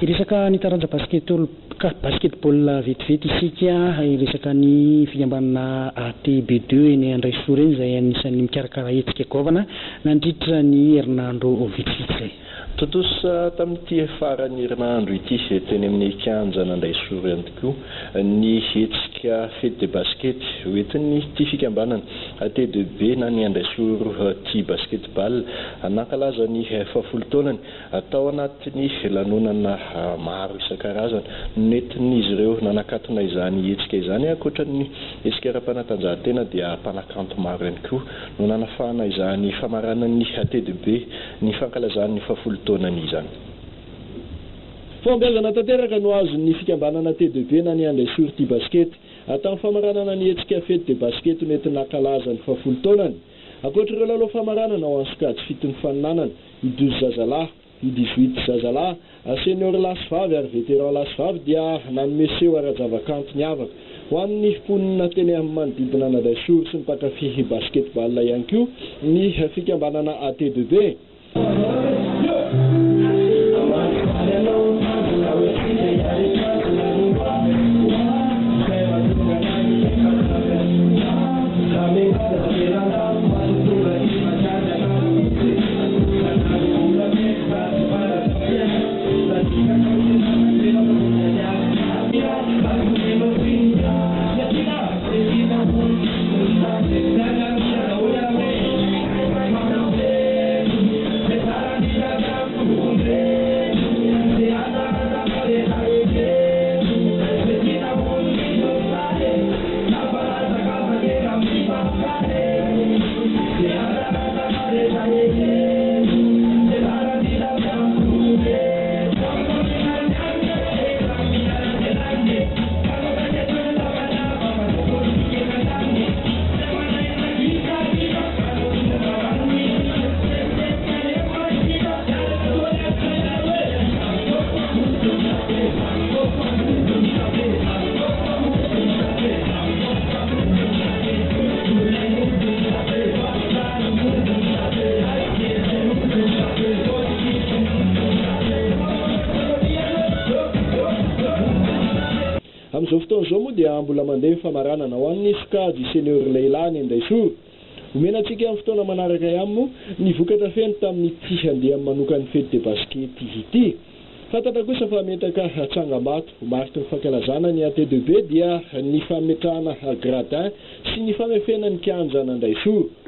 Iresaka ny taranja basketball vetivety isika, iresaka ny fikambanana ATB2 eny Andraisoa reny izay anisan'ny mikarakara hetsika govana nandritra ny herinandro vitsivitsy izay. Totosa tamin'ity farany herinandro ity izay teny amin'ny kianjana Andraisoa ihany koa ny hetsika fety de basket hoentin'ny ity fikambanana AT2B na ny Andraisoa tia basketball nankalaza ny 70 taonany atao anatin'ny lanonana maro isan-karazany nentin'izy ireo nanakatona izany hetsika izany ankoatran'ny hetsika ara-panatanjahantena dia mpanakanto maro ihany koa no nanafana izany famaranan'ny AT2B ny fankalazan'ny 70 taonany izany. Fombiazana tanteraka no azon'ny fikambanana AT2B na ny Andraisoa tia basket atao famaranana ny hetsika fety de basket nentina nankalaza ny 70 taonany. Ankoatr'ireo lalao famaranana ao ansokajy fitony faninanana i 12 zazalahy, i 18 zazalahy, senior lasy-vavy ary vétéran lasy-vavy dia nanomeseho ara-javakanto ny avaka ho an'ny mponina teny amin'ny manodidina Andraisoa sy ny mpankafy basketball ihany koa ny fikambanana AT2B. Amin'izao fotoana izao moa dia mbola mandeha famaranana ho an'ny sokajy senior lehilahy ny Andraisoa. Omenantsika amin'ny fotoana manaraka ihany moa ny vokatra feno tamin'ity handeha manokany fety de basket ity. Fantatra kosa fa metaka Tsangam-Bato mariky ny fankalazana ny AT2B dia ny fametrahana gradin sy ny famefena ny kianjana Andraisoa.